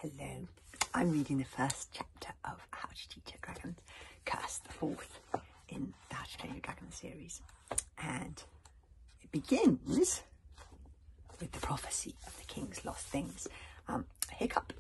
Hello, I'm reading the first chapter of How to Teach a Dragon's Curse, the fourth in the How to Train Your Dragon series. And it begins with the prophecy of the king's lost things. Hiccup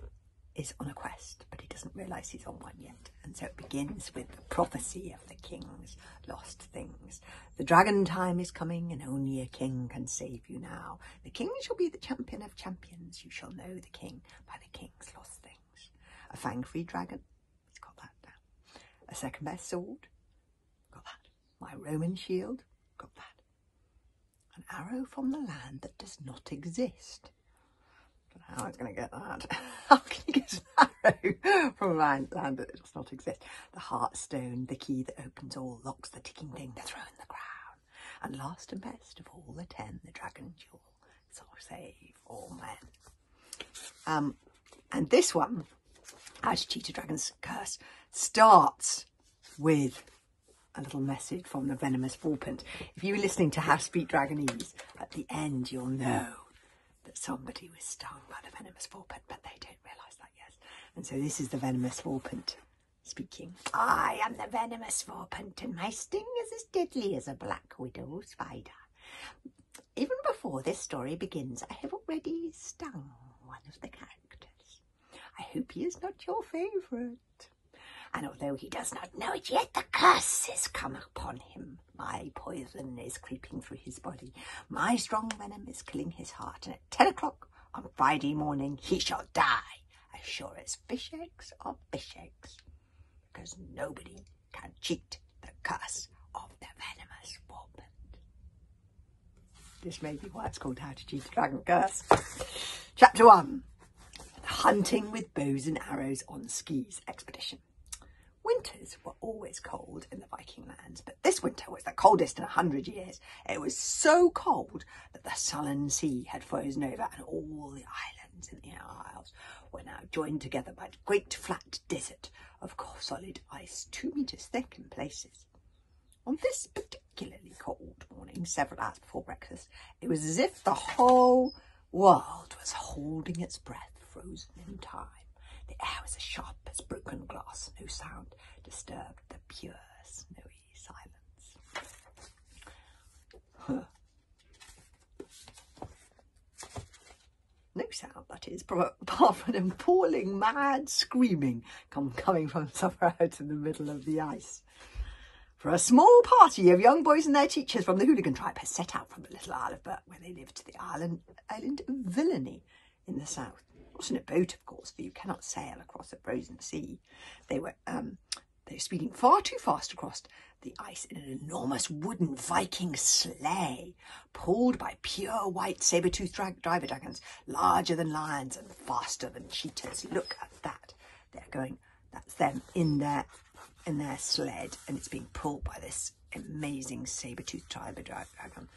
is on a quest, but he doesn't realise he's on one yet. And so it begins with the prophecy of the king's lost things. The dragon time is coming, and only a king can save you now. The king shall be the champion of champions. You shall know the king by the king's lost things. A fang-free dragon, he's got that down. A second best sword, got that. My Roman shield, got that. An arrow from the land that does not exist. I don't know how it's going to get that. How can you get an arrow from a land that does not exist? The heartstone, the key that opens all locks, the ticking thing to throw in the crown. And last and best of all the 10, the dragon jewel. So save all men. And this one, How to Cheat a Dragon's Curse, starts with a little message from the venomous serpent. If you were listening to How to Speak Dragonese, at the end you'll know that somebody was stung by the venomous serpent, but they don't realise that yet. And so this is the venomous serpent speaking. I am the venomous serpent, and my sting is as deadly as a black widow spider. Even before this story begins, I have already stung one of the characters. I hope he is not your favourite. And although he does not know it yet, the curse has come upon him. My poison is creeping through his body. My strong venom is killing his heart. And at 10 o'clock on Friday morning, he shall die, as sure as fish eggs are fish eggs. Because nobody can cheat the curse of the venomous serpent. This may be why it's called How to Cheat a Dragon Curse. Chapter 1. The Hunting with Bows and Arrows on Skis Expedition. Winters were always cold in the Viking lands, but this winter was the coldest in 100 years. It was so cold that the sullen sea had frozen over, and all the islands in the Isles were now joined together by a great flat desert of solid ice, 2 meters thick in places. On this particularly cold morning, several hours before breakfast, it was as if the whole world was holding its breath, frozen in time. The air was as sharp as broken glass. No sound disturbed the pure, snowy silence. No sound, that is, apart from an appalling, mad screaming coming from somewhere out in the middle of the ice. For a small party of young boys and their teachers from the hooligan tribe had set out from the little Isle of Burt, where they lived, to the island of Villainy in the south. Not in a boat, of course, for you cannot sail across a frozen sea. They were speeding far too fast across the ice in an enormous wooden Viking sleigh, pulled by pure white saber-toothed driver dragons, larger than lions and faster than cheetahs. Look at that. They're going, that's them in their sled, and it's being pulled by this amazing saber-toothed driver dragon.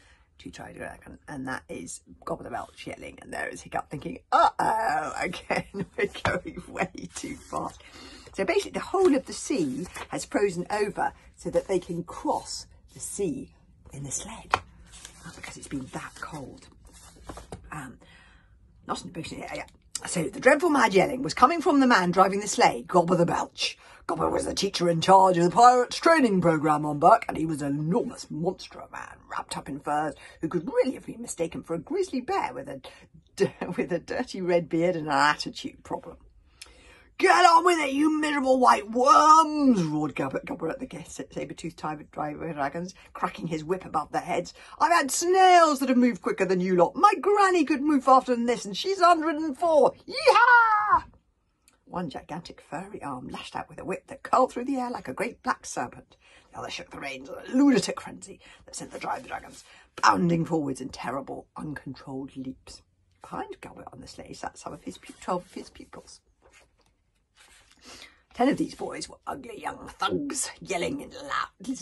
And that is Gobble the Belch yelling, and there is Hiccup thinking, uh-oh, again, we're going way too fast. So basically the whole of the sea has frozen over so that they can cross the sea in the sled, because it's been that cold. Not in the boat, yeah. So the dreadful mad yelling was coming from the man driving the sleigh, Gobble the Belch. Gobble was the teacher in charge of the pirates' training programme on Buck, and he was an enormous monster of a man, wrapped up in furs, who could really have been mistaken for a grizzly bear with a dirty red beard and an attitude problem. Get on with it, you miserable white worms, roared Gobble at the saber-toothed driver dragons, cracking his whip above their heads. I've had snails that have moved quicker than you lot. My granny could move faster than this, and she's 104. Yee-haw! One gigantic furry arm lashed out with a whip that curled through the air like a great black serpent. The other shook the reins in a lunatic frenzy that sent the driver dragons bounding forwards in terrible, uncontrolled leaps. Behind Gobble on the sleigh sat 12 of his pupils. 10 of these boys were ugly young thugs, yelling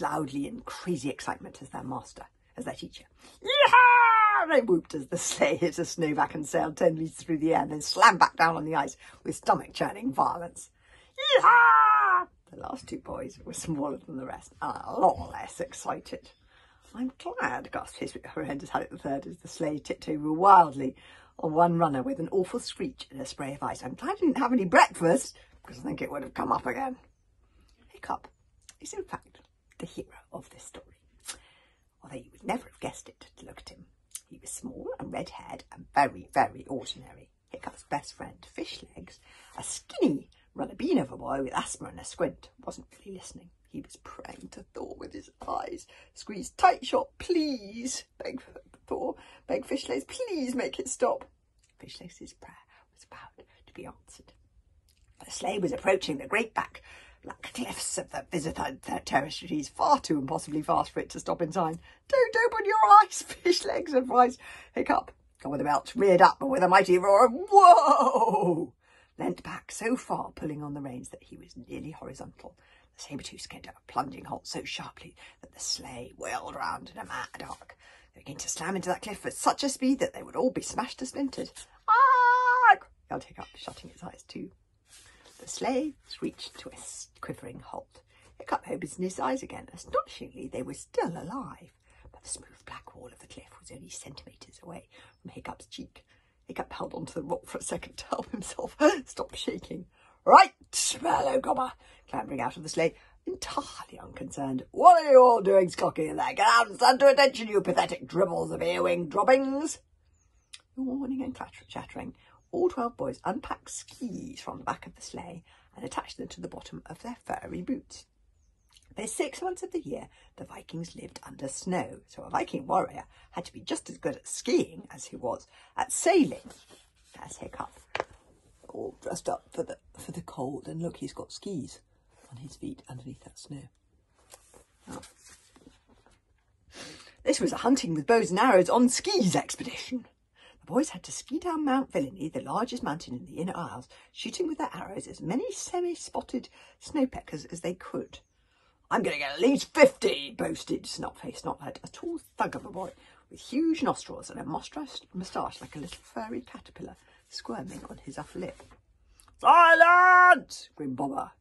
loudly in crazy excitement as their teacher. Yeehaw! They whooped as the sleigh hit a snowbank and sailed 10 metres through the air and then slammed back down on the ice with stomach-churning violence. Yeehaw! The last 2 boys were smaller than the rest and a lot less excited. I'm glad, gasped his horrendous Haddock the third as the sleigh tipped over wildly on one runner with an awful screech and a spray of ice. I'm glad I didn't have any breakfast, because I think it would have come up again. Hiccup is in fact the hero of this story, although you would never have guessed it to look at him. He was small and red-haired and very, very ordinary. Hiccup's best friend, Fishlegs, a skinny runner-bean of a boy with asthma and a squint, wasn't really listening. He was praying to Thor with his eyes squeezed tight shut. Please, begged Thor, begged Fishlegs, please make it stop. Fishlegs' prayer was about to be answered. The sleigh was approaching the great black cliffs of the visitor territories, far too impossibly fast for it to stop in time. Don't open your eyes, Fishlegs advised Hiccup. Gobber the Belch reared up, and with a mighty roar of "Whoa!" leant back so far, pulling on the reins, that he was nearly horizontal. The saber-tooth came to a plunging halt so sharply that the sleigh whirled round in a mad arc. They began to slam into that cliff at such a speed that they would all be smashed to splinters. "Ah!" yelled Hiccup, shutting his eyes too. The sleigh screeched to a quivering halt. Hiccup opened his eyes again. Astonishingly, they were still alive, but the smooth black wall of the cliff was only centimetres away from Hiccup's cheek. Hiccup held onto the rock for a second to help himself stop shaking. "Right, fellow Gobber," clambering out of the sleigh, entirely unconcerned. "What are you all doing skulking in there? Get out and stand to attention, you pathetic dribbles of earwing droppings." Yawning and chattering, all 12 boys unpacked skis from the back of the sleigh and attached them to the bottom of their furry boots. For 6 months of the year, the Vikings lived under snow, so a Viking warrior had to be just as good at skiing as he was at sailing. There's Hiccup, all dressed up for the cold, and look, he's got skis on his feet underneath that snow. Oh. This was a hunting with bows and arrows on skis expedition. The boys had to ski down Mount Villainy, the largest mountain in the Inner Isles, shooting with their arrows as many semi-spotted snowpeckers as they could. "I'm going to get at least 50, boasted Snot-Faced Snothead, a tall thug of a boy with huge nostrils and a moustache like a little furry caterpillar squirming on his upper lip. "Silence!" grinned Gobber,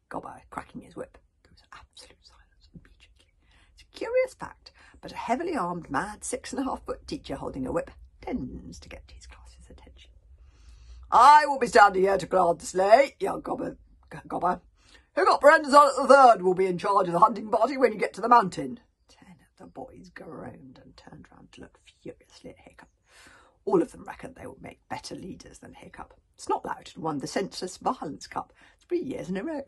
cracking his whip. There was absolute silence immediately. It's a curious fact, but a heavily armed, mad 6.5-foot teacher holding a whip tends to get his class's attention. "I will be standing here to guard the sleigh," yelled Gobber. "Hiccup Brendazon at the third will be in charge of the hunting party when you get to the mountain." 10 of the boys groaned and turned round to look furiously at Hiccup. All of them reckoned they would make better leaders than Hiccup. Snotlout had won the Senseless Violence Cup 3 years in a row.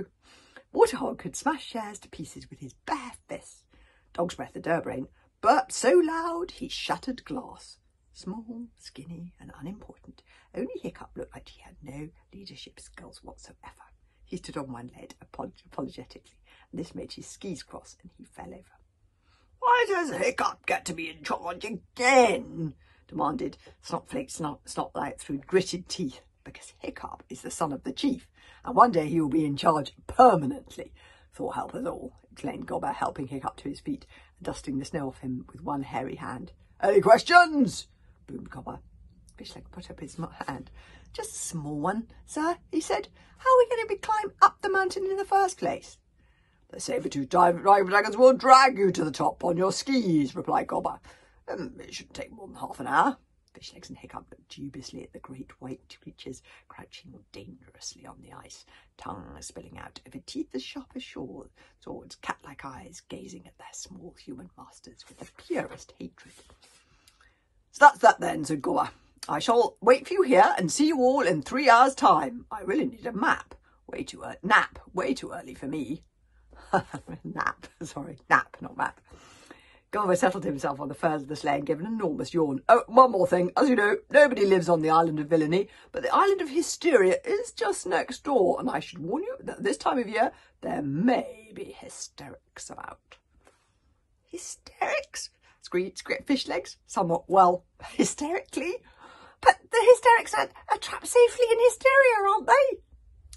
Waterhog could smash chairs to pieces with his bare fists. Dog's Breath the Durbrain burped so loud he shattered glass. Small, skinny and unimportant, only Hiccup looked like he had no leadership skills whatsoever. He stood on one leg apologetically, and this made his skis cross, and he fell over. "Why does Hiccup get to be in charge again?" demanded Snotflake Snotlight through gritted teeth. "Because Hiccup is the son of the chief, and one day he will be in charge permanently. Thor help us all," exclaimed Gobber, helping Hiccup to his feet and dusting the snow off him with one hairy hand. "Any questions?" boomed Gobber. Fishleg put up his hand. "Just a small one, sir," he said. "How are we going to climb up the mountain in the first place?" "The saber-tooth dragons will drag you to the top on your skis," replied Gobber. "It shouldn't take more than half an hour." Fishlegs and Hiccup looked dubiously at the great white creatures crouching dangerously on the ice, tongues spilling out over teeth as sharp as swords, cat-like eyes gazing at their small human masters with the purest hatred. "So that's that then," said Gobber. "I shall wait for you here and see you all in 3 hours' time. I really need a nap. Way too early for me." Nap, not map. Gulliver settled himself on the furs of the sleigh and gave an enormous yawn. "Oh, one more thing. As you know, nobody lives on the island of Villainy, but the island of Hysteria is just next door, and I should warn you that this time of year there may be hysterics about." "Hysterics?" squeaked Fishlegs, somewhat, hysterically. "But the hysterics are trapped safely in Hysteria, aren't they?"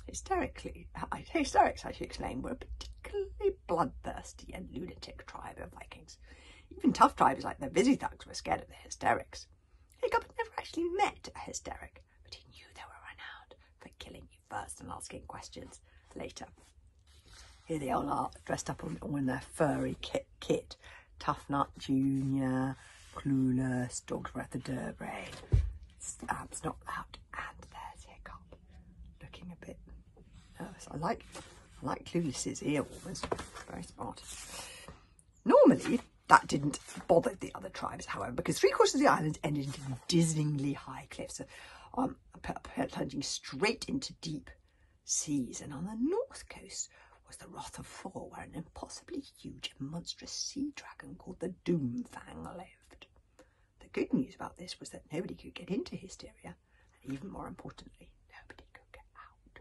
Hysterics, I should explain, were a particularly bloodthirsty and lunatic tribe of Vikings. Even tough tribes like the Visithugs were scared of the hysterics. Hiccup had never actually met a hysteric, but he knew they were renowned for killing you first and asking questions later. Here they all are, dressed up all in their furry kit. Tough Nut Jr., Clueless, Dog's Breath the Durbrain, Snotlout, bit nervous. I like Clueless's ear warmers. Very smart. Normally, that didn't bother the other tribes, however, because 3/4 of the island ended into dizzyingly high cliffs, plunging straight into deep seas. And on the north coast was the Wrath of Thor, where an impossibly huge and monstrous sea dragon called the Doomfang lived. The good news about this was that nobody could get into Hysteria, and even more importantly, nobody could get out.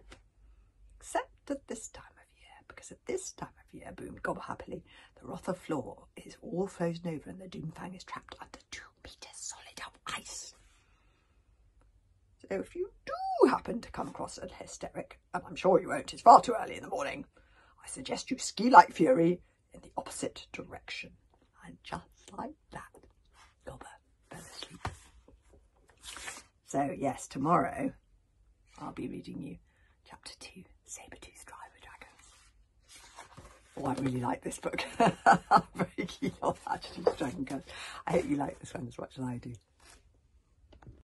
Except at this time of year, because at this time of year, boom, gobble happily, the Wrath of Thor is all frozen over and the Doomfang is trapped under 2 meters solid of ice. So if you do happen to come across an hysteric, and I'm sure you won't, it's far too early in the morning, I suggest you ski like fury in the opposite direction. And just like that, Gobber fell asleep. So yes, tomorrow I'll be reading you chapter 2, Saber-Toothed Driver Dragons. Oh, I really like this book. I'm very keen on Hatchet's Dragon Curse. I hope you like this one as much as I do.